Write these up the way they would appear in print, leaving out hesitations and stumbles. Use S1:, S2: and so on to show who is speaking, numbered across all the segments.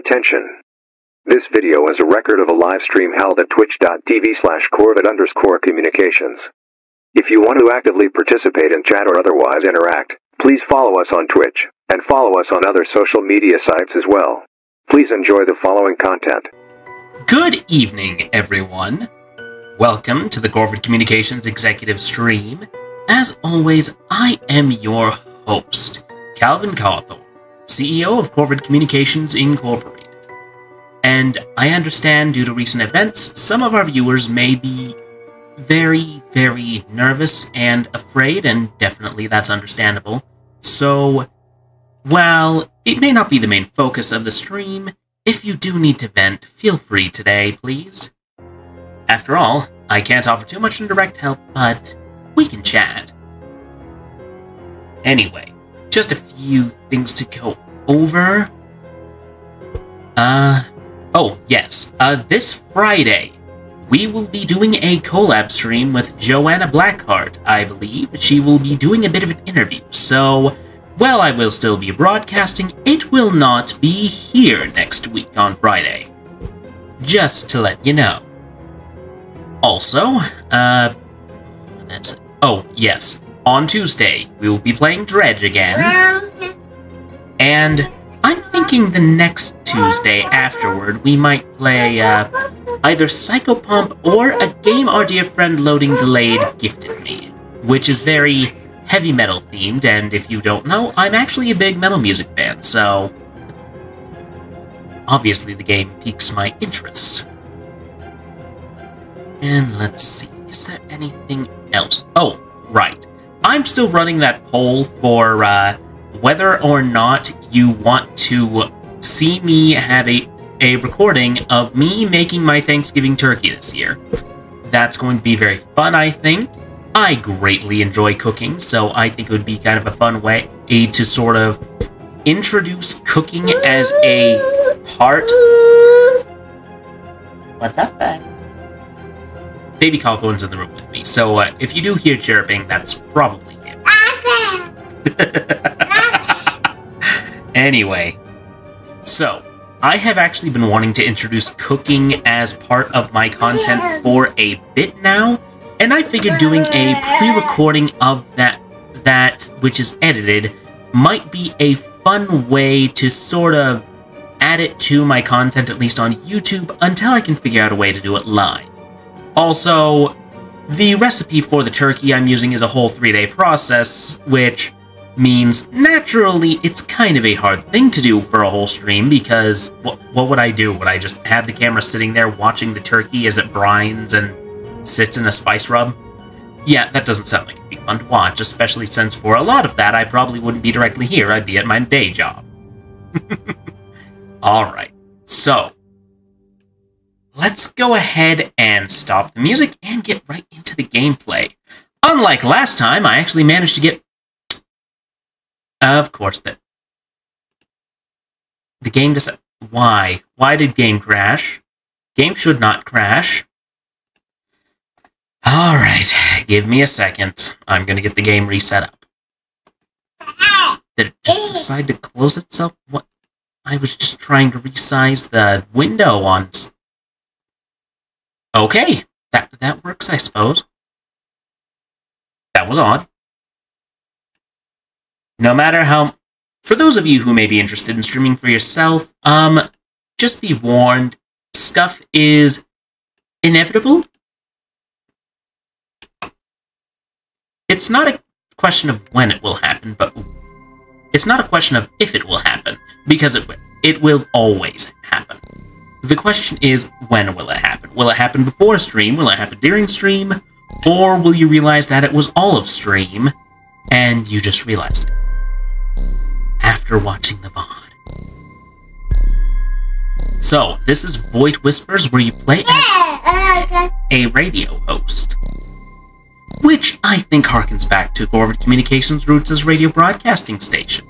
S1: Attention. This video is a record of a live stream held at twitch.tv/Corvid_communications. If you want to actively participate in chat or otherwise interact, please follow us on Twitch, and follow us on other social media sites as well. Please enjoy the following content.
S2: Good evening, everyone. Welcome to the Corvid Communications Executive Stream. As always, I am your host, Calvin Cawthorne, CEO of Corvid Communications Incorporated. And I understand due to recent events, some of our viewers may be very, very nervous and afraid, and definitely that's understandable. So, while it may not be the main focus of the stream, if you do need to vent, feel free today, please. After all, I can't offer too much indirect help, but we can chat. Anyway, just a few things to go over. Oh yes, this Friday, we will be doing a collab stream with Joanna Blackheart, I believe. She will be doing a bit of an interview, so while I will still be broadcasting, it will not be here next week on Friday. Just to let you know. Also, oh yes, on Tuesday, we will be playing Dredge again. And I'm thinking the next Tuesday afterward, we might play, either Psychopomp or a game our dear friend Loading Delayed gifted me, which is very heavy metal themed, and if you don't know, I'm actually a big metal music fan, so obviously the game piques my interest. And let's see, is there anything else? Oh, right. I'm still running that poll for whether or not you want to see me have a recording of me making my Thanksgiving turkey this year. That's going to be very fun, I think. I greatly enjoy cooking, so I think it would be kind of a fun way to sort of introduce cooking as a part. What's up, bud? Baby Cawthorne's in the room with me, so if you do hear chirping, that's probably him. Anyway, so I have actually been wanting to introduce cooking as part of my content for a bit now, and I figured doing a pre-recording of that which is edited might be a fun way to sort of add it to my content, at least on YouTube, until I can figure out a way to do it live. Also, the recipe for the turkey I'm using is a whole 3-day process, which means, naturally, it's kind of a hard thing to do for a whole stream, because what would I do? Would I just have the camera sitting there watching the turkey as it brines and sits in a spice rub? Yeah, that doesn't sound like it'd be fun to watch, especially since for a lot of that, I probably wouldn't be directly here, I'd be at my day job. Alright, so let's go ahead and stop the music and get right into the gameplay. Unlike last time, I actually managed to get... Of course, the game doesn't... Why? Why did game crash? Game should not crash. Alright, give me a second. I'm gonna get the game reset up. Did it just decide to close itself? What? I was just trying to resize the window on... Okay, that works, I suppose. That was odd. No matter how... For those of you who may be interested in streaming for yourself, just be warned, scuff is inevitable. It's not a question of when it will happen, but it's not a question of if it will happen, because it will always happen. The question is, when will it happen? Will it happen before stream? Will it happen during stream? Or will you realize that it was all of stream, and you just realized it after watching the VOD? So, this is Void Whispers, where you play as a radio host, which I think harkens back to Corvid Communications' roots as radio broadcasting station.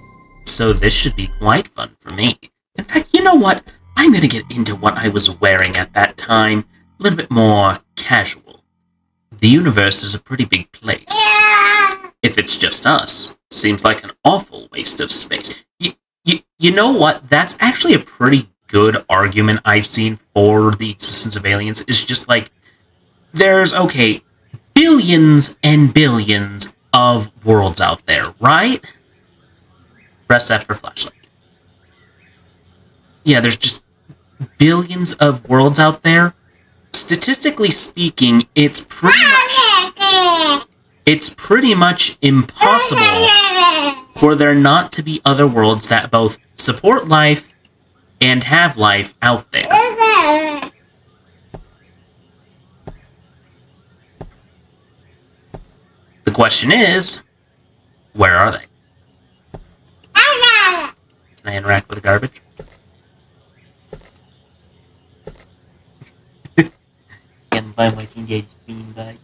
S2: So this should be quite fun for me. In fact, you know what? I'm gonna get into what I was wearing at that time, a little bit more casual. The universe is a pretty big place. If it's just us, seems like an awful waste of space. You know what? That's actually a pretty good argument I've seen for the existence of aliens is just like, there's, okay, billions and billions of worlds out there, right? Press F for flashlight. Yeah, there's just billions of worlds out there. Statistically speaking, it's pretty much impossible for there not to be other worlds that both support life and have life out there. The question is, where are they? Can I interact with the garbage? Can I buy my teenage beanbag?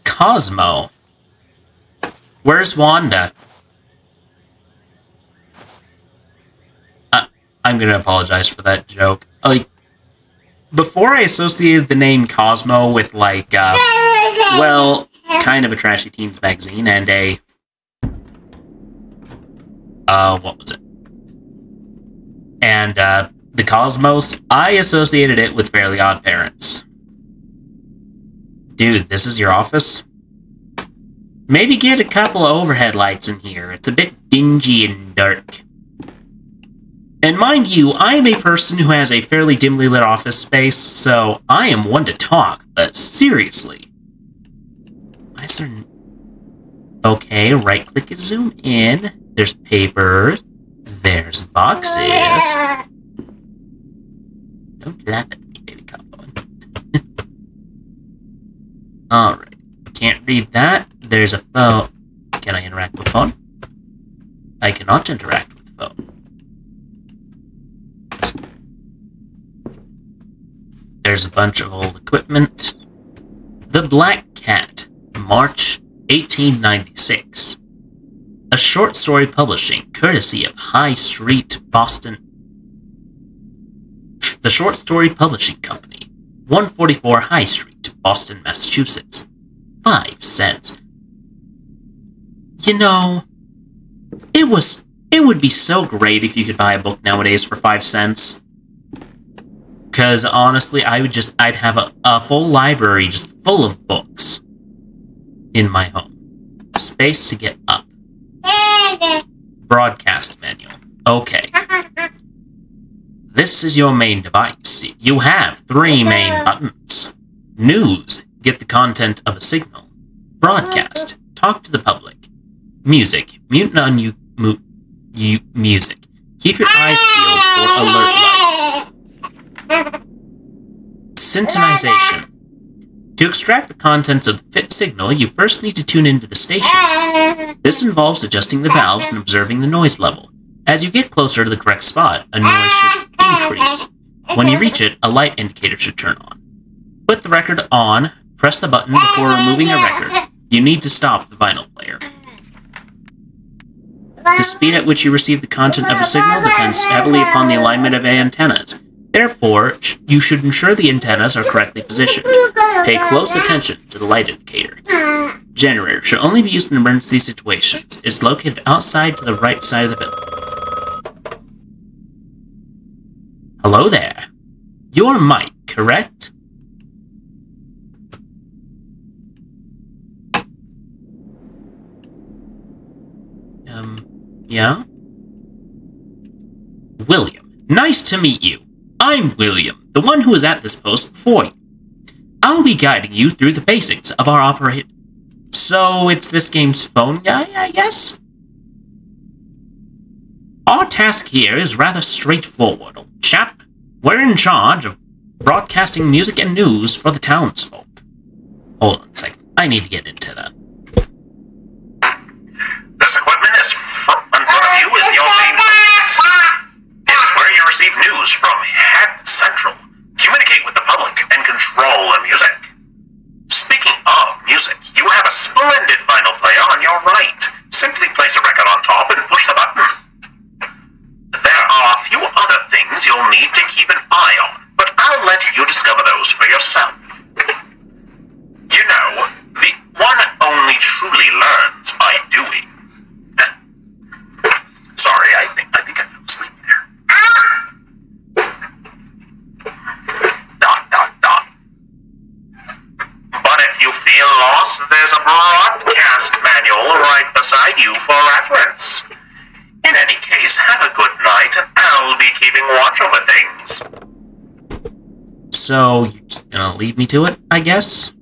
S2: Cosmo. Where's Wanda? I'm gonna apologize for that joke. Like, before I associated the name Cosmo with, like, well, kind of a trashy teens magazine and a... what was it? And, the Cosmos, I associated it with Fairly Odd Parents. Dude, this is your office? Maybe get a couple of overhead lights in here. It's a bit dingy and dark. And mind you, I am a person who has a fairly dimly lit office space, so I am one to talk, but seriously. Why is there... Okay, right-click and zoom in. There's papers. There's boxes. Don't laugh at me, baby cowboy. Alright. Can't read that. There's a phone. Can I interact with phone? I cannot interact with phone. There's a bunch of old equipment. The Black Cat, March 1896. A short story publishing, courtesy of High Street, Boston. The Short Story Publishing Company, 144 High Street, Boston, Massachusetts. 5 cents. You know, it would be so great if you could buy a book nowadays for 5 cents. Because honestly, I'd have a full library just full of books in my home. Space to get up. Broadcast manual. Okay. This is your main device. You have 3 main buttons. News. Get the content of a signal. Broadcast. Talk to the public. Music. Mute and unmute music. Keep your eyes peeled for alert lights. Syntonization. To extract the contents of the fit signal, you first need to tune into the station. This involves adjusting the valves and observing the noise level. As you get closer to the correct spot, a noise should increase. When you reach it, a light indicator should turn on. Put the record on, press the button before removing a record. You need to stop the vinyl player. The speed at which you receive the content of a signal depends heavily upon the alignment of antennas. Therefore, you should ensure the antennas are correctly positioned. Pay close attention to the light indicator. Generator should only be used in emergency situations. It is located outside to the right side of the building. Hello there. You're Mike, correct? Yeah? William. Nice to meet you. I'm William, the one who was at this post before you. I'll be guiding you through the basics of our operation. So, it's this game's phone guy, I guess? Our task here is rather straightforward, old chap. We're in charge of broadcasting music and news for the townsfolk. Hold on a second. I need to get into that.
S3: This equipment is in front of you is your main focus. It's where you receive news from Hat Central, communicate with the public, and control the music. Speaking of music, you have a splendid vinyl player on your right. Simply place a record on top and push the button. There are a few other things you'll need to keep an eye on, but I'll let you discover those for yourself. You know, the one only truly learns a right beside you for reference. In any case, have a good night, and I'll be keeping watch over things.
S2: So, you're just gonna leave me to it, I guess?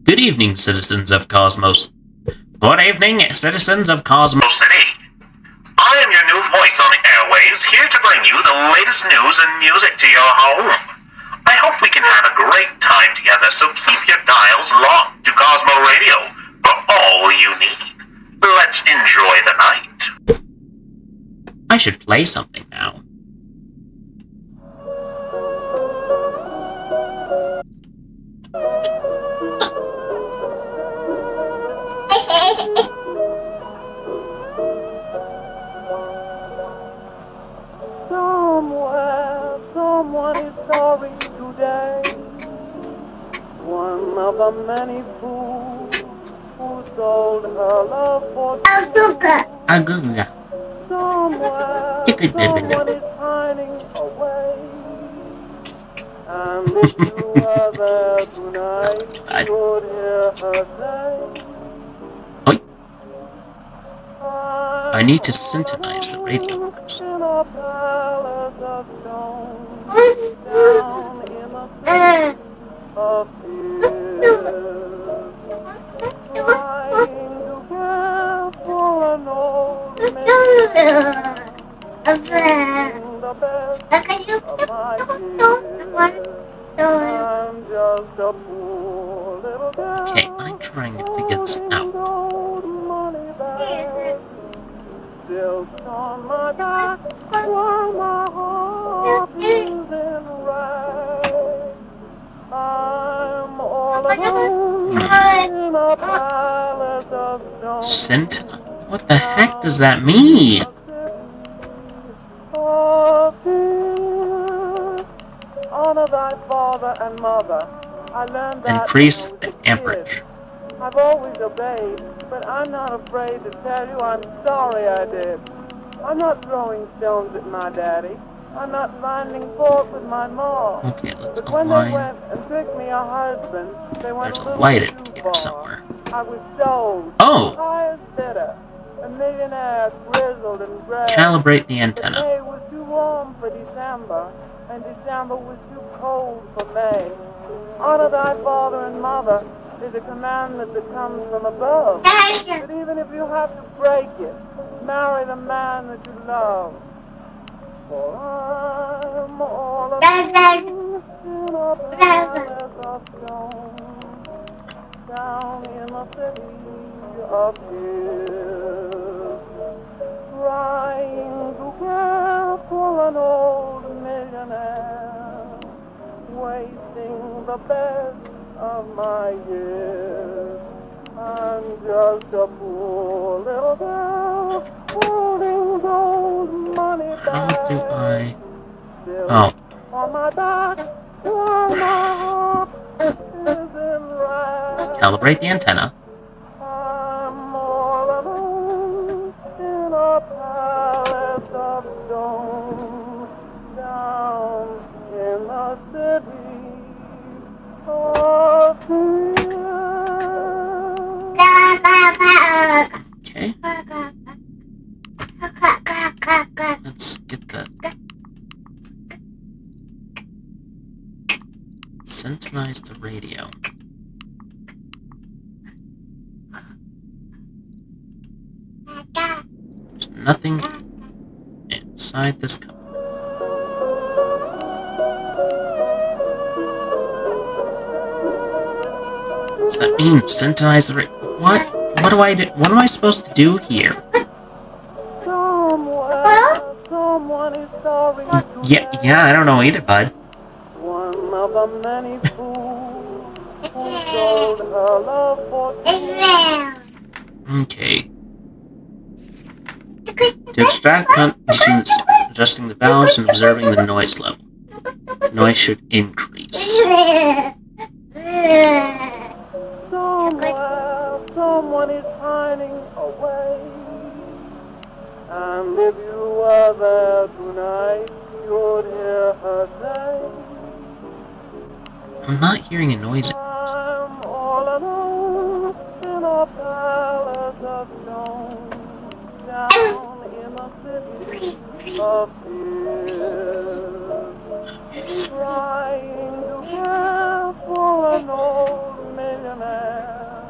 S2: Good evening, citizens of Cosmos. Good evening, citizens of Cosmos
S3: City. I am your new voice on the airwaves, here to bring you the latest news and music to your home. I hope we can have a great time together, so keep your dials locked to Cosmo Radio for all you need. Let's enjoy the night.
S2: I should play something now.
S4: Somewhere, someone is sorry today. One of the many fools who sold her love for
S2: Aguga.
S4: somewhere, someone is pining away. And if you were there tonight, you would hear her say,
S2: Oi. I need to synchronize the radio first.
S4: in a palace of stone, down in the city of tears, trying to care for an old man, the best of my years. I'm just a poor little girl.
S2: Okay, I'm trying to figure this out.
S4: Old money bag, still on my back, while my heart is in rags. I'm all alone in a palace of stone.
S2: Sentinel? What the heck does that mean?
S4: Honor thy father and mother. I learned that
S2: Increase
S4: when I
S2: the
S4: was a
S2: amperage.
S4: kid. I've always obeyed, but I'm not afraid to tell you I'm sorry I did. I'm not throwing stones at my daddy. I'm not finding fault with my mom.
S2: Okay, let's
S4: But when they
S2: align.
S4: went and picked me a husband, they went
S2: There's a
S4: little
S2: light
S4: too
S2: indicator
S4: far.
S2: somewhere.
S4: I was sold.
S2: Oh!
S4: Highest bidder. A millionaire, grizzled and gray.
S2: Calibrate the
S4: The
S2: antenna.
S4: day was too warm for December, and December was too cold for May. Honor thy father and mother is a commandment that comes from above. But even if you have to break it, marry the man that you love. For I'm all alone in a palace of stone, down in the city of tears, trying to care for an old millionaire, wasting the best of my years. I'm just a poor little girl holding those money
S2: How do
S4: bags.
S2: I...
S4: Still
S2: Oh,
S4: on my back, while my heart is in rags.
S2: calibrate the antenna.
S4: I'm all alone in a palace of stone, down in the city of
S2: Okay, let's get the... Synchronize the radio. There's nothing inside this cup. What's that mean? Synchronize the radio. What? What do I do? What am I supposed to do here?
S4: somewhere. Someone is sorry.
S2: Yeah, I don't know either, bud.
S4: One of the many fools who sold her love for
S2: Okay. To extract conditions, adjusting the balance and observing the noise level. Noise should increase.
S4: somewhere. Someone is pining away. And if you were there tonight, you'd hear her say,
S2: I'm not hearing a noise.
S4: I'm all alone in a palace of stone, down in the city of fear, trying to care for an old millionaire,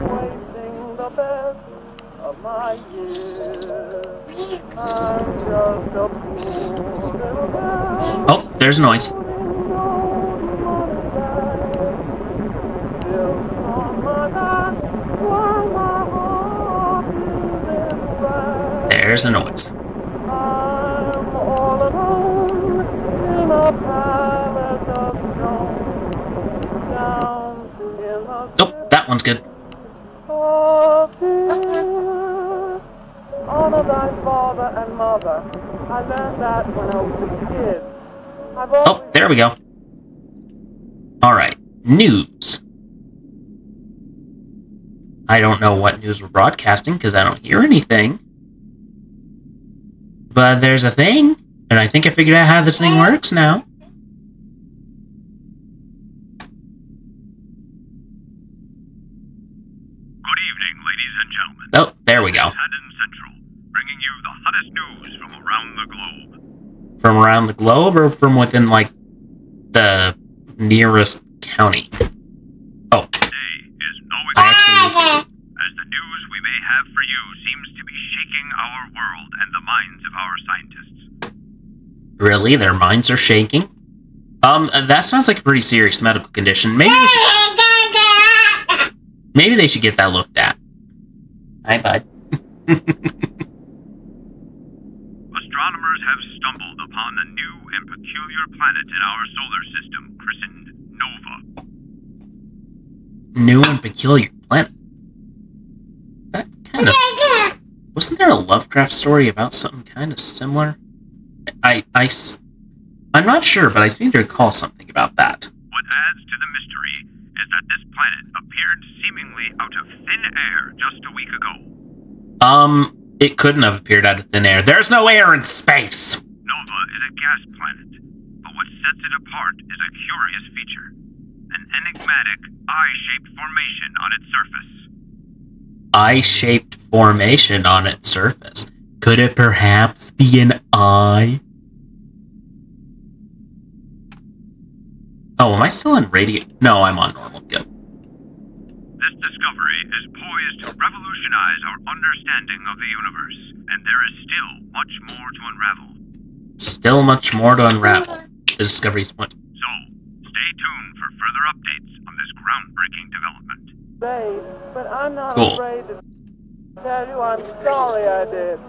S4: wasting the best of my years. I'm just a poor little girl.
S2: Oh, there's a noise. There's a noise.
S4: I'm all alone in a palace of stone, down in the
S2: Oh, that one's good.
S4: of fear. Honor thy father and mother. I learned that when I was a kid. I've
S2: Oh,
S4: always
S2: there we go. Alright, news. I don't know what news we're broadcasting because I don't hear anything. But there's a thing, and I think I figured out how this thing works now.
S5: Good evening, ladies and gentlemen.
S2: Oh, there we go.
S5: Haddon Central, bringing you the hottest news from around the globe.
S2: From around the globe or from within, like, the nearest county? Oh,
S5: Today is no
S2: I
S5: exception,
S2: actually...
S5: as the news we may have for you seems to be shaking our world and the minds of our scientists.
S2: Really? Their minds are shaking? That sounds like a pretty serious medical condition. Maybe they should get that looked at. Hi, bud.
S5: Astronomers have stumbled upon a new and peculiar planet in our solar system, christened Nova.
S2: New and peculiar planet. That kind of... Wasn't there a Lovecraft story about something kind of similar? I'm not sure, but I seem to recall something about that.
S5: What adds to the mystery is that this planet appeared seemingly out of thin air just a week ago.
S2: It couldn't have appeared out of thin air. There's no air in space!
S5: Nova is a gas planet, but what sets it apart is a curious feature. An enigmatic, eye-shaped formation on its surface.
S2: Eye-shaped formation on its surface. Could it perhaps be an eye? Oh, am I still on radio? No, I'm on normal. Good.
S5: This discovery is poised to revolutionize our understanding of the universe, and there is still much more to unravel.
S2: Still much more to unravel. The discovery's point.
S5: So, stay tuned for further updates on this groundbreaking development.
S4: babe, but I'm not
S2: Cool.
S4: afraid to tell you I'm sorry I did.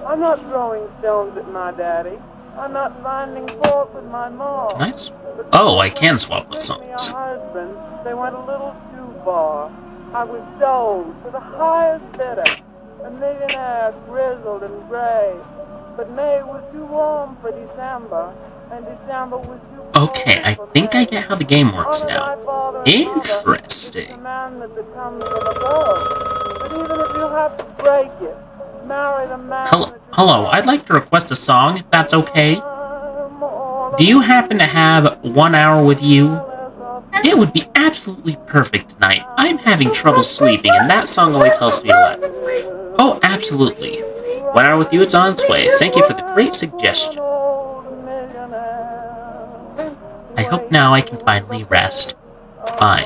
S4: I'm not throwing stones at my daddy. I'm not finding fault with my mom.
S2: Nice.
S4: But
S2: Oh, I
S4: when
S2: can
S4: they
S2: swap the
S4: sent me a
S2: songs.
S4: husband, they went a little too far. I was sold for the highest bidder, a millionaire grizzled and gray. But May was too warm for December, and December was too cold
S2: Okay, I
S4: for
S2: think I
S4: May.
S2: get how the game works
S4: Honor
S2: now.
S4: thy father and mother. It's a
S2: Interesting.
S4: commandment that comes from above. But even if you have to break it, marry the man
S2: Hello,
S4: that you
S2: hello,
S4: love.
S2: I'd like to request a song, if that's okay.
S4: I'm all
S2: Do you happen to have 1 hour with you? It would be absolutely perfect tonight. I'm having trouble sleeping, and that song always helps me to laugh. Oh, absolutely. 1 hour with you, it's on its way. Thank you for the great suggestion. I hope now I can finally rest. Bye.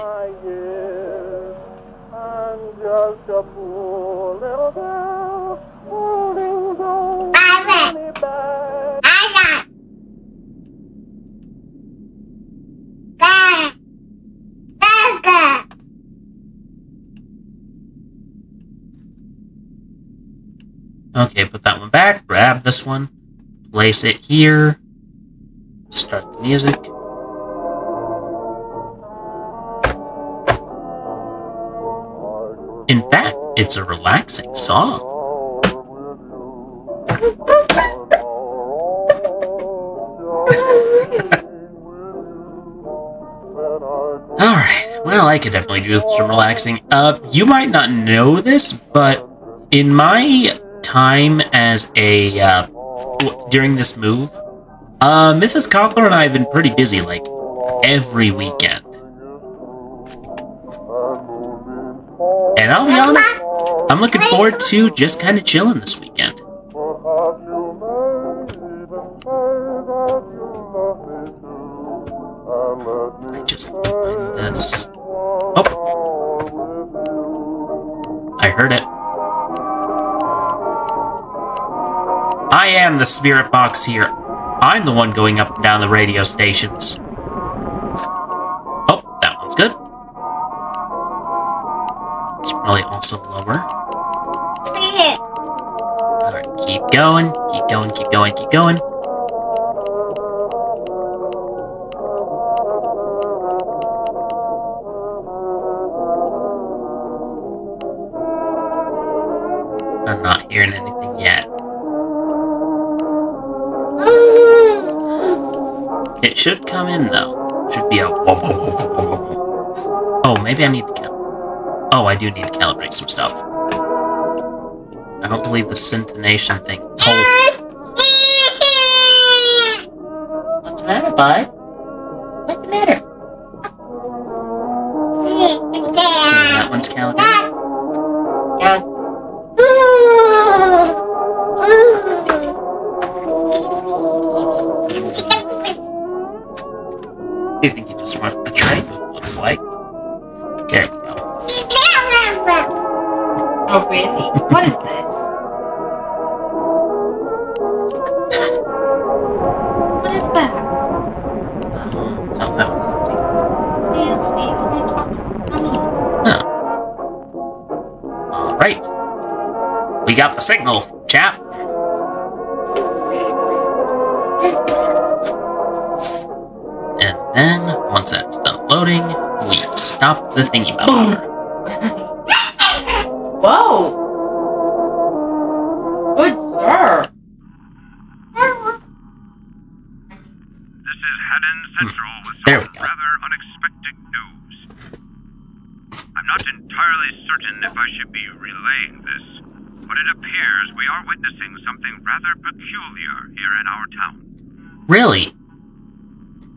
S4: I'm just a poor little girl holding those money bags.
S2: Okay, put that one back. Grab this one. Place it here. Start the music. In fact, it's a relaxing song. Alright, well, I could definitely do some relaxing. You might not know this, but in my time as a, during this move, Mrs. Cawthorn and I have been pretty busy, like, every weekend. And I'll be honest, I'm looking forward to just kind of chilling this weekend. I just find this. Oh! I heard it. I am the spirit box here. I'm the one going up and down the radio stations. Oh, that one's good. It's probably also lower. Alright, keep going, keep going, keep going, keep going. I'm not hearing anything yet. It should come in, though. Should be a whoa, whoa, whoa, whoa, whoa, whoa. Oh, maybe I need to Oh, I do need to calibrate some stuff. I don't believe the syntonation thing. Oh. What's the matter, bud? What's the matter? Okay, that one's calibrated. Yeah. I think you just want a train move, looks like. There we go.
S6: Oh, really? What is this? What is that?
S2: So that was
S6: Dance music.
S2: huh. Alright. We got the signal, chap. And then, once that's done loading, we stop the thingy-bobber.
S6: Whoa! Good sir!
S5: This is Haddon Central with
S2: There we
S5: some
S2: go.
S5: rather unexpected news. I'm not entirely certain if I should be relaying this, but it appears we are witnessing something rather peculiar here in our town.
S2: Really?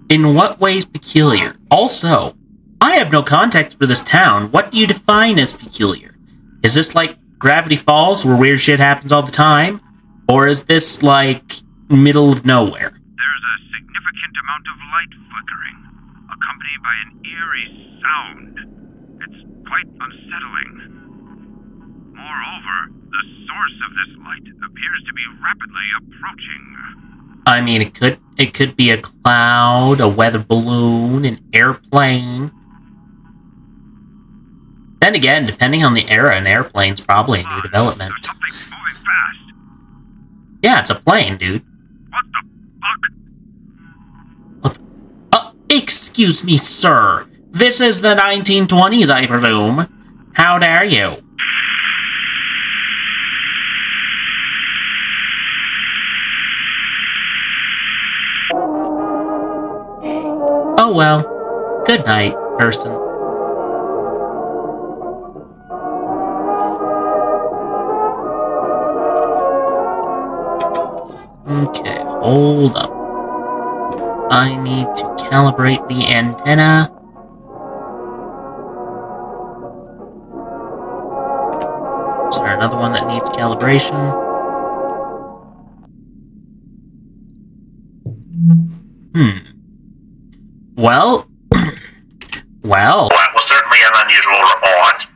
S2: In what ways peculiar? Also, I have no context for this town. What do you define as peculiar? Is this like Gravity Falls, where weird shit happens all the time? Or is this like middle of nowhere?
S5: There's a significant amount of light flickering, accompanied by an eerie sound. It's quite unsettling. Moreover, the source of this light appears to be rapidly approaching.
S2: I mean, it could be a cloud, a weather balloon, an airplane. Then again, depending on the era, an airplane's probably a new development.
S5: There's something moving fast.
S2: Yeah, it's a plane, dude.
S5: What the fuck?
S2: Excuse me, sir. This is the 1920s, I presume. How dare you? Oh well. Good night, person. Okay, hold up. I need to calibrate the antenna. Is there another one that needs calibration? Well, well.
S3: That was certainly an unusual report.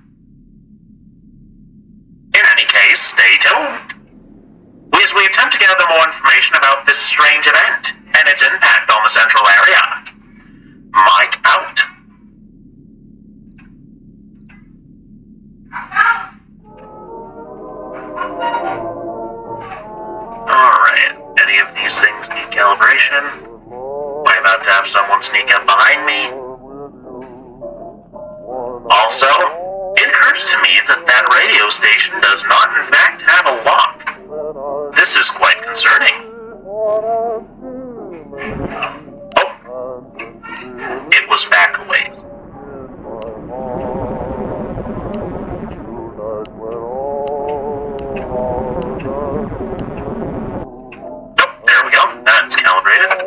S3: In any case, stay tuned, as we attempt to gather more information about this strange event and its impact on the central area. Mike out. Alright, any of these things need calibration? Am I about to have someone sneak up behind me? Also, it occurs to me that that radio station does not in fact have a lock. This is quite concerning. Oh, it was back a ways. Oh, there we go. That's calibrated.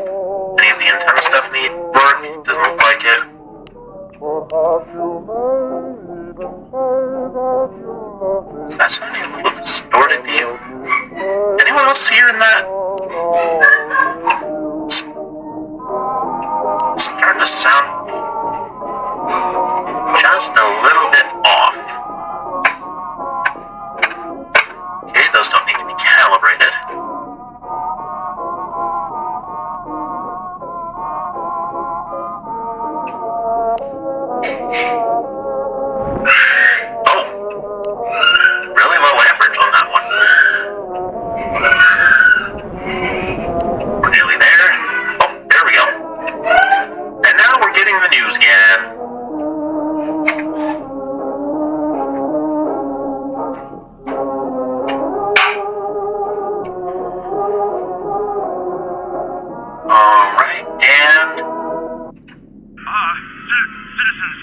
S3: little distorted to you? Anyone else hearing that? It's starting to sound just a little bit off. Okay, those don't need to be calibrated. Really low amperage on that one. We're nearly there. Oh, there we go. And now we're getting the news again. Alright, and...
S5: Citizens,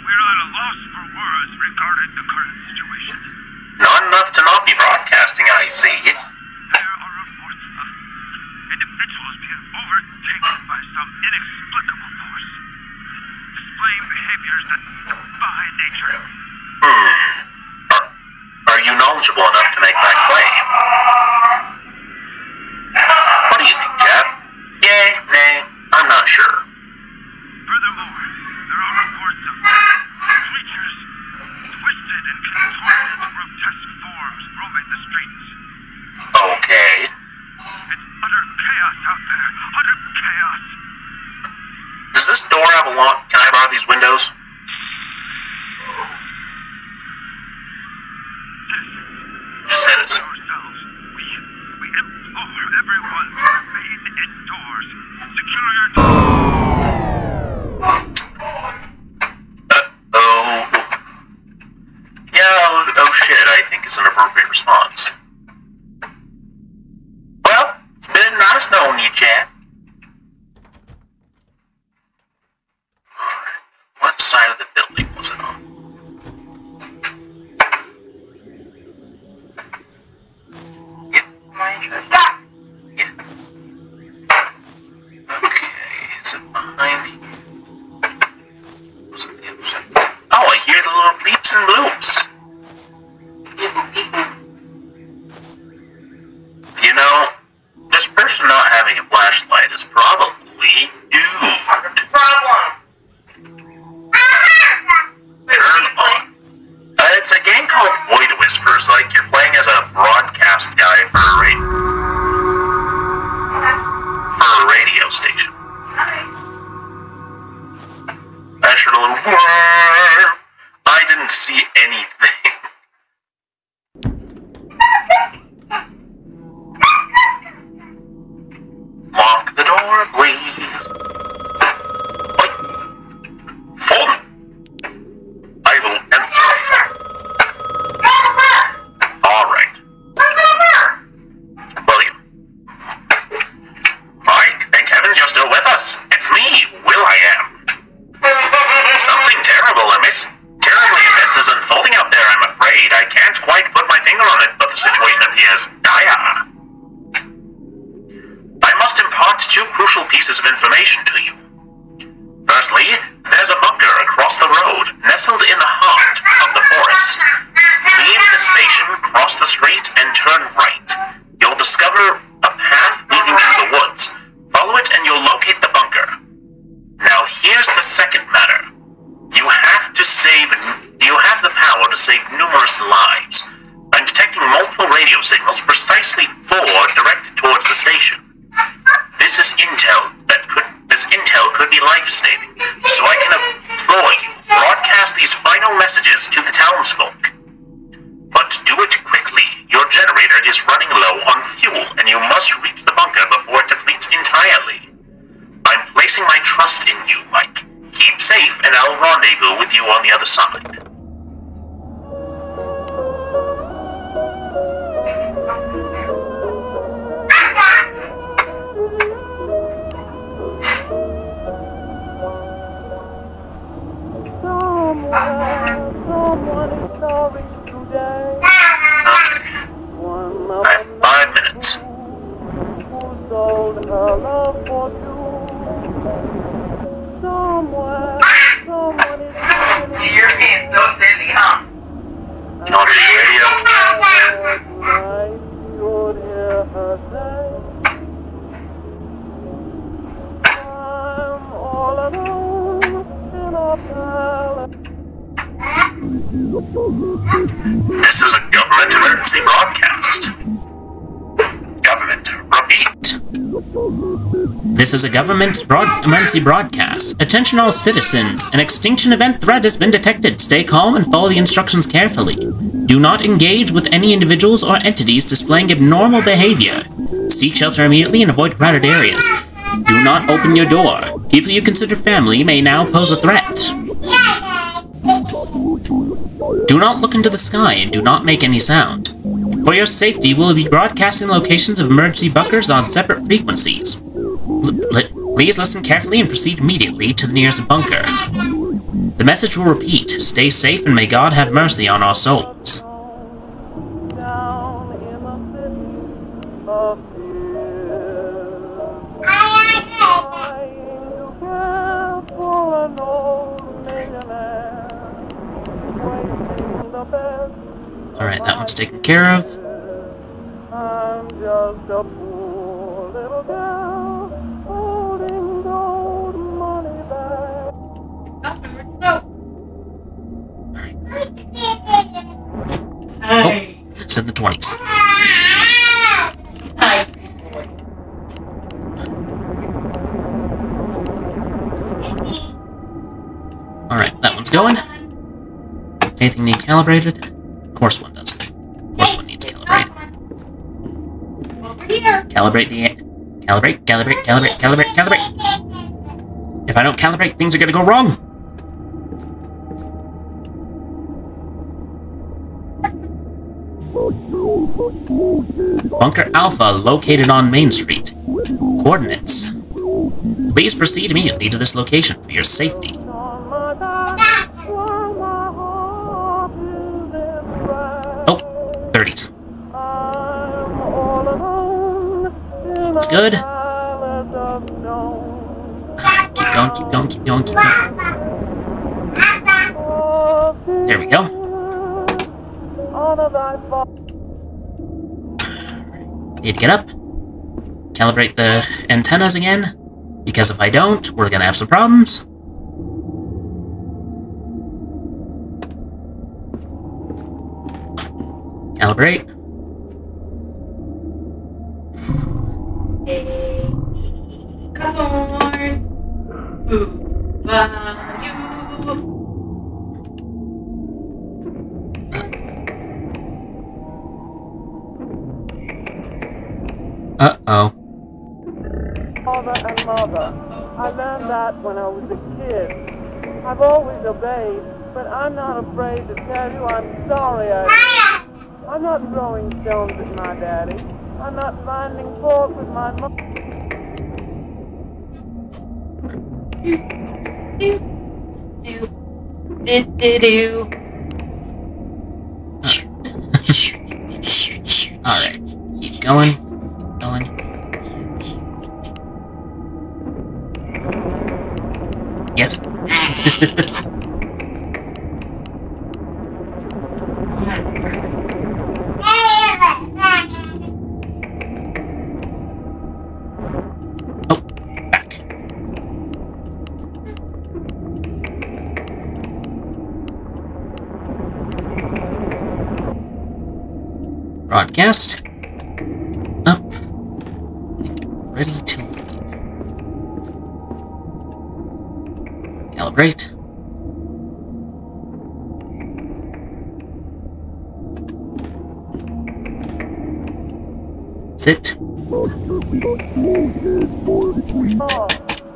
S5: we're at a loss for words regarding the current situation.
S3: not enough to not be broadcasting, I see.
S5: There are reports of individuals being overtaken by some inexplicable force, displaying behaviors that defy nature.
S3: Are you knowledgeable enough to make that claim? What do you think, Chad? Yay, nay, I'm not sure.
S5: Furthermore, there are reports of creatures twisted and contorted into grotesque forms roaming the streets.
S3: Okay.
S5: It's utter chaos out there. Utter chaos.
S3: Does this door have a lock? Can I borrow these windows? Citizens.
S5: Yourselves. We implore everyone to remain indoors. Secure your
S3: Oh shit, I think is an appropriate response. Well, it's been nice knowing you, Chad. What side of the building was it on? Yep, my interest. Yeah. Okay, is it behind you? Was it the other side? Oh, I hear the little bleeps and bloops. You know, this person not having a flashlight is probably doomed. Turn on. It's a game called Void Whispers, like you're playing as a broadcast guy for a radio station. I heard a little. I didn't see anything. Lock the door, please. Wait. Phone. I will answer the phone. Alright. William. Mike, thank heavens you're still with us. It's me, Will.i.am. Something terribly amiss is unfolding out there, I'm afraid. I can't quite put my finger on it, but the situation appears dire. I must impart two crucial pieces of information to you. Firstly, there's a bunker across the road, nestled in the heart of the forest. Leave the station, cross the street, and turn right. You'll discover a path leading through the woods. Follow it and you'll locate the bunker. Now here's the second matter. You have the power to save numerous lives. I'm detecting multiple radio signals precisely directed towards the station. This intel could be life-saving, so I can implore you, broadcast these final messages to the townsfolk. But do it quickly. Your generator is running low on fuel, and you must reach the bunker before it depletes entirely. I'm placing my trust in you, Mike. Keep safe, and I'll rendezvous with you on the other side.
S4: Someone is sorry today.
S3: Okay. I have 5 minutes.
S4: Who sold her love for you? Someone is
S6: You're being so
S3: emergency broadcast. Government, repeat.
S2: This is a government emergency broadcast. Attention all citizens. An extinction event threat has been detected. Stay calm and follow the instructions carefully. Do not engage with any individuals or entities displaying abnormal behavior. Seek shelter immediately and avoid crowded areas. Do not open your door. People you consider family may now pose a threat. Do not look into the sky and do not make any sound. For your safety, we'll be broadcasting locations of emergency bunkers on separate frequencies. Please listen carefully and proceed immediately to the nearest bunker. The message will repeat, stay safe and may God have mercy on our souls.
S4: Down in the city of tears, trying to care for an old millionaire, wasting the best.
S2: Alright, that one's taken care of.
S4: I'm just a poor little girl holding gold money back.
S6: Hey.
S2: It's in the 20s.
S6: Hi.
S2: Alright, that one's going. Anything need calibrated? Of course one does. Of course one needs calibrated.
S6: Over here.
S2: Calibrate the... Calibrate. If I don't calibrate, things are gonna go wrong! Bunker Alpha located on Main Street. Coordinates. Please proceed immediately to this location for your safety.
S4: On my back, while my heart is in rags.
S2: Oh, 30s.
S4: I'm all alone in
S2: That's
S4: a
S2: good.
S4: island of stone.
S2: Keep going. There we go.
S4: On a thy fall.
S2: Need to get up. Calibrate the antennas again. Because if I don't, we're gonna have some problems. Calibrate.
S6: Come on. Who are you?
S2: Uh-oh.
S4: Father and mother. I learned that when I was a kid. I've always obeyed, but I'm not afraid to tell you I'm sorry. I'm not throwing stones at my daddy. I'm not finding fault with my mom.
S6: Do.
S2: Alright. Keep going. Yes. Oh, back. Broadcast. Up. And get ready to leave. Calibrate. Sit.
S4: Oh,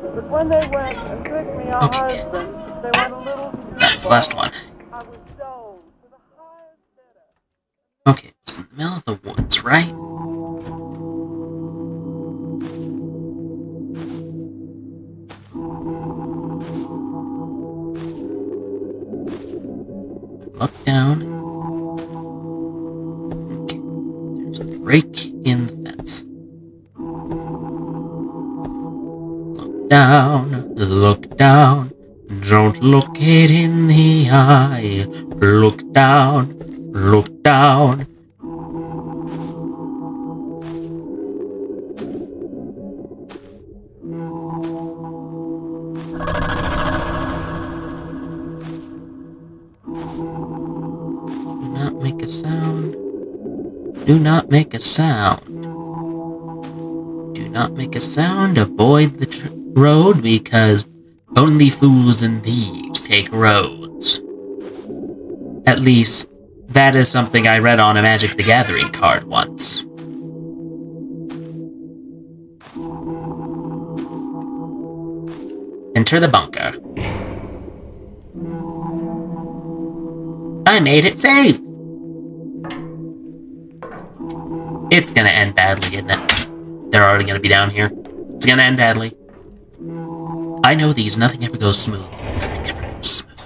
S4: but when they went and took me a
S2: Okay.
S4: husband, they went a little too
S2: That was the last one.
S4: I was sold to the highest bidder.
S2: Okay, it's in the middle of the woods, right? Look down. Okay, there's a break in the fence. Look down, don't look it in the eye. Look down. Do not make a sound. Do not make a sound. Do not make a sound. Avoid the road because only fools and thieves take roads. At least, that is something I read on a Magic the Gathering card once. Enter the bunker. I made it safe! It's gonna end badly, isn't it? They're already gonna be down here. It's gonna end badly. I know these, nothing ever goes smooth. Nothing ever goes smooth.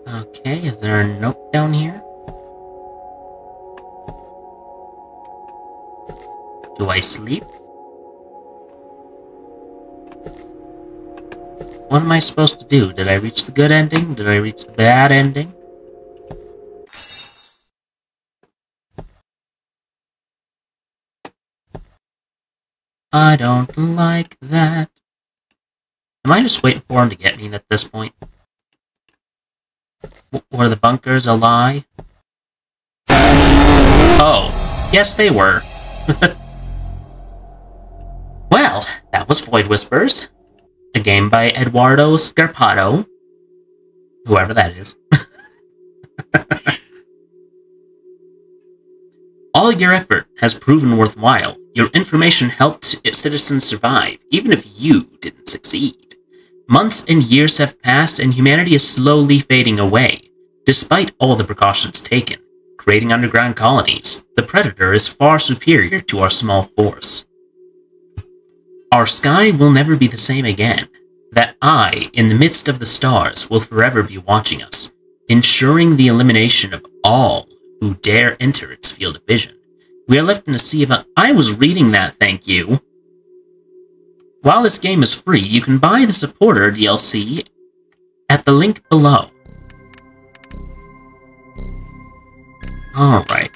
S2: Okay, is there a note down here? Do I sleep? What am I supposed to do? Did I reach the good ending? Did I reach the bad ending? I don't like that. Am I just waiting for him to get me at this point? Were the bunkers a lie? Oh, yes they were. Well, that was Void Whispers. A game by Eduardo Scarpato. Whoever that is. All your effort has proven worthwhile. Your information helped citizens survive, even if you didn't succeed. Months and years have passed, and humanity is slowly fading away. Despite all the precautions taken, creating underground colonies, the Predator is far superior to our small force. Our sky will never be the same again. That eye, in the midst of the stars, will forever be watching us, ensuring the elimination of all who dare enter its field of vision. We are left in a sea of... I was reading that, thank you. While this game is free, you can buy the Supporter DLC at the link below. Alright.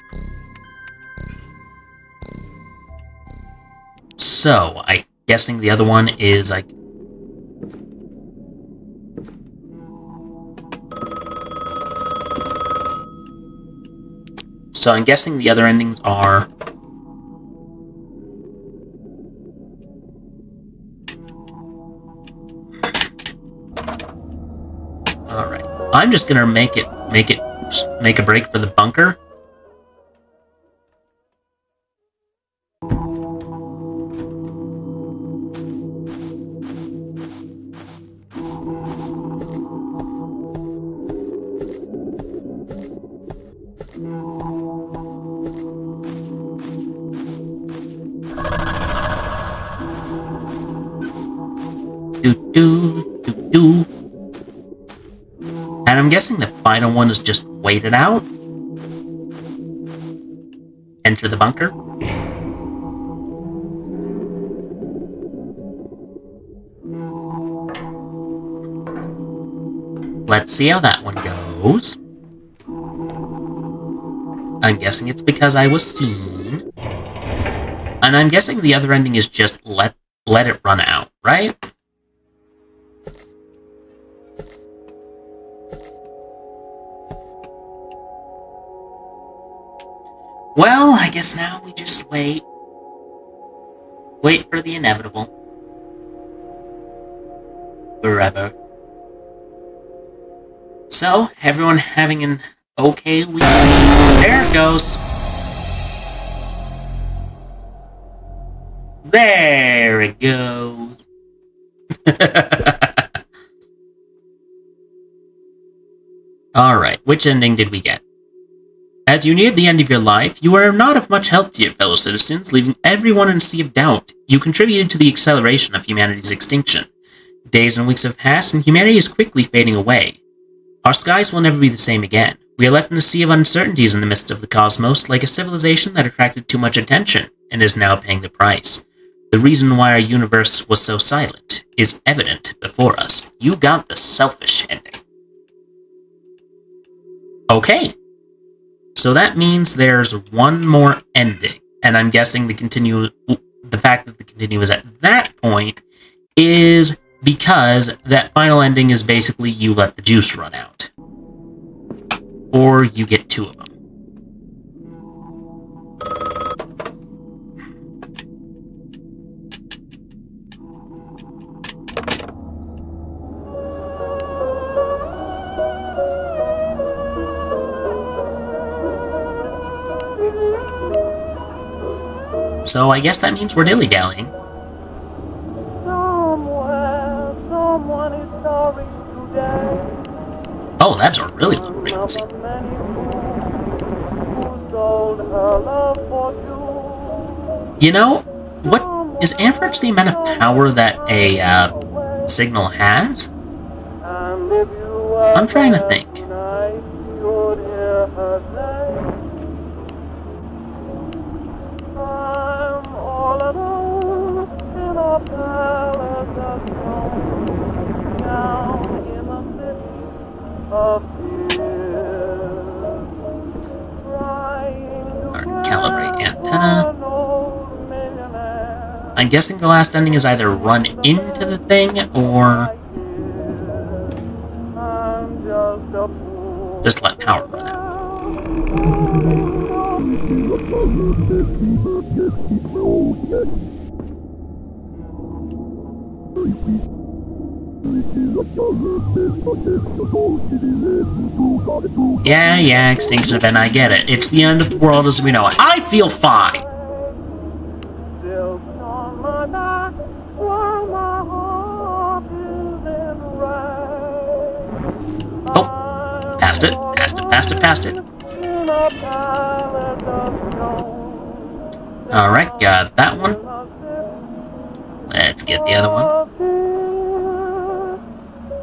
S2: So, I'm guessing the other one is, like... So I'm guessing the other endings are... Alright. I'm just gonna make a break for the bunker. And I'm guessing the final one is just wait it out. Enter the bunker. Let's see how that one goes. I'm guessing it's because I was seen. And I'm guessing the other ending is just let it run out, right? Well, I guess now we just wait. Wait for the inevitable. Forever. So, everyone having an okay week? There it goes. There it goes. Alright, which ending did we get? As you neared the end of your life, you were not of much help to your fellow citizens, leaving everyone in a sea of doubt. You contributed to the acceleration of humanity's extinction. Days and weeks have passed, and humanity is quickly fading away. Our skies will never be the same again. We are left in a sea of uncertainties in the midst of the cosmos, like a civilization that attracted too much attention, and is now paying the price. The reason why our universe was so silent is evident before us. You got the selfish ending. Okay. So that means there's one more ending, and I'm guessing the fact that the continue is at that point is because that final ending is basically you let the juice run out. Or you get 2 of them. So I guess that means we're dilly-dallying.
S4: Somewhere, someone is sorry today.
S2: Oh, that's a really low frequency.
S4: Many who sold her love for you.
S2: You know, what is average the amount of power that a signal has?
S4: And if you were
S2: I'm trying to think.
S4: tonight, you'd hear her say, I'm all alone in a palace of stone, down in the city of tears, trying to
S2: Alright, calibrate
S4: get
S2: antenna.
S4: an old millionaire.
S2: I'm guessing the last ending is either run into the thing or
S4: I'm just a fool.
S2: just let power run out. Yeah, extinction event, I get it. It's the end of the world as we know it. I feel fine!
S4: Silk on my back while my heart is in rain.
S2: Oh, passed it.
S4: In a palace of stone.
S2: Alright, got that one. Let's get the other one.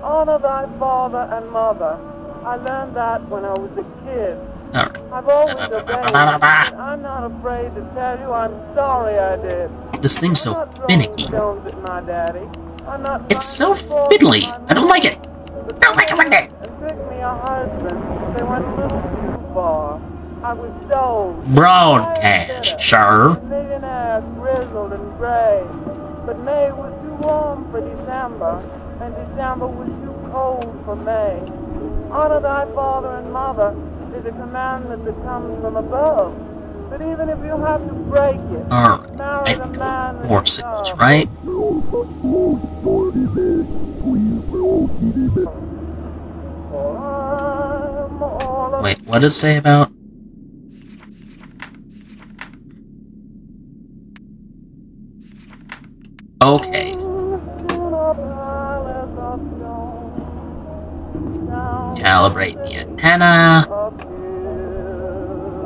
S4: Honor thy father and mother. I learned that when I was a kid.
S2: Alright.
S4: I've always obeyed. I'm not afraid to tell you I'm sorry I did.
S2: This thing's so
S4: I'm not throwing
S2: finicky.
S4: stones at my daddy. I'm not
S2: It's so
S4: trying to force
S2: fiddly.
S4: my
S2: I don't like it.
S4: But
S2: Don't like it one bit.
S4: and pick me a husband. They went a little too far. I was sold.
S2: Broadcast, sir.
S4: Millionaire, grizzled and gray. But May was too warm for December, and December was too cold for May. Honor thy father and mother is a commandment that comes from above. But even if you have to break it,
S2: Alright.
S4: marry the man that
S2: More
S4: you
S2: signals,
S4: love.
S2: right?
S4: For I'm all alone.
S2: Wait, what does it say about? Okay. Calibrate the antenna.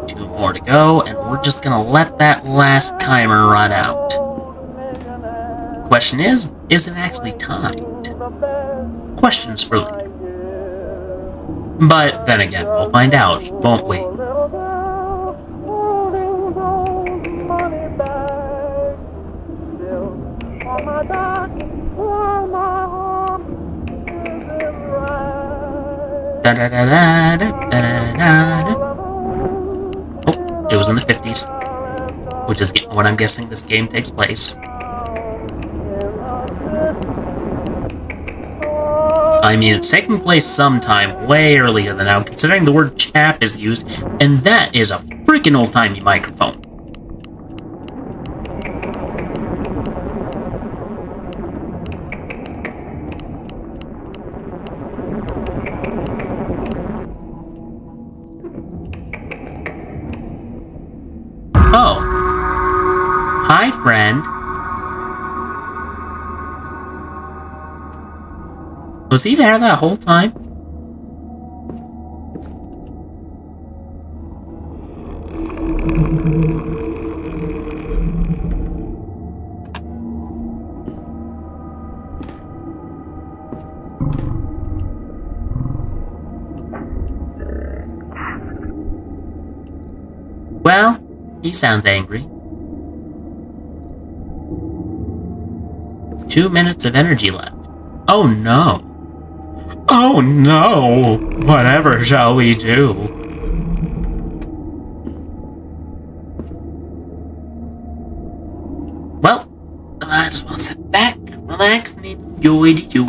S2: 2 more to go, and we're just gonna let that last timer run out. Question is it actually timed? Questions for later. But then again, we'll find out, won't we? Oh, it was in the 50s, which is when I'm guessing this game takes place. I mean, it's taking place sometime way earlier than now, considering the word chap is used, and that is a freaking old-timey microphone. Oh. Hi, friend. Was he there that whole time? Well, he sounds angry. 2 minutes of energy left. Oh no. Oh no! Whatever shall we do? Well, I might as well sit back, relax, and Joy to you.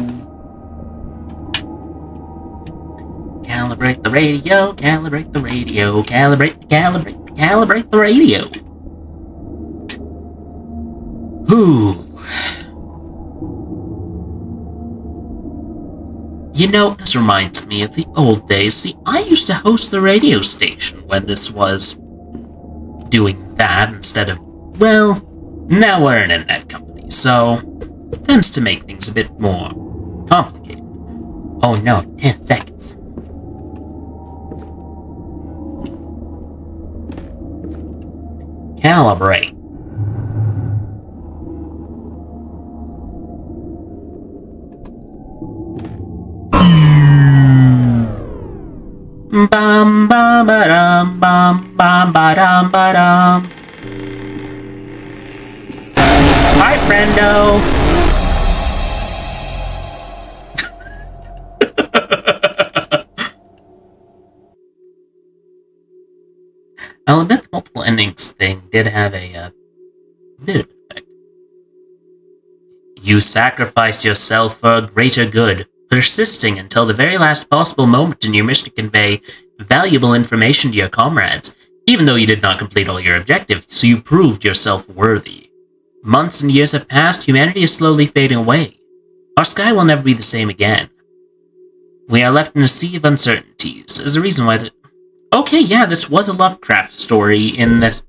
S2: Calibrate the radio, calibrate the radio, calibrate the radio. Whew. You know, this reminds me of the old days. See, I used to host the radio station when this was doing that instead of, well, now we're an internet company, so it tends to make things a bit more complicated. Oh no, 10 seconds. Calibrate. Bam bam ba-dum bam bam ba-dum ba-dum. Hi, friendo. I'll admit the multiple endings thing did have a bit of an effect. You sacrificed yourself for a greater good, persisting until the very last possible moment in your mission to convey valuable information to your comrades, even though you did not complete all your objectives, so you proved yourself worthy. Months and years have passed, humanity is slowly fading away. Our sky will never be the same again. We are left in a sea of uncertainties. There's a reason why okay, yeah, this was a Lovecraft story in this.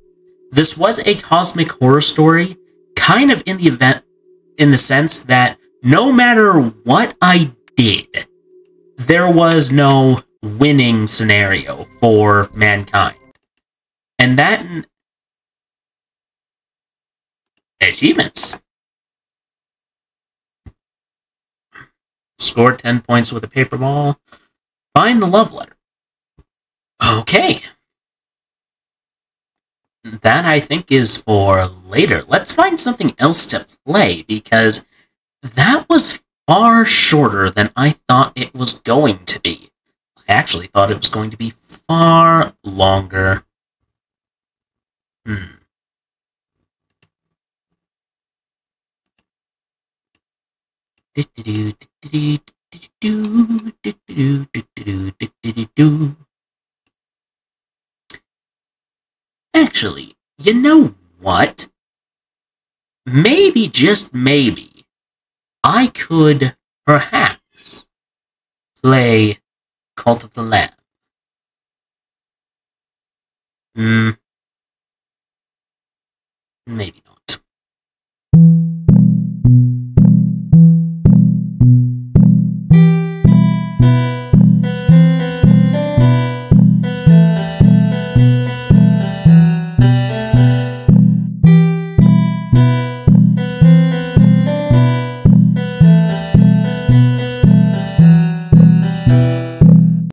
S2: This was a cosmic horror story, kind of in the sense that no matter what I did, there was no winning scenario for mankind. And that... Achievements. Score 10 points with a paper ball. Find the love letter. Okay. That, I think, is for later. Let's find something else to play, because that was far shorter than I thought it was going to be. I actually thought it was going to be far longer. Actually, you know what? Maybe, just maybe, I could perhaps play Cult of the Lamb. Maybe not.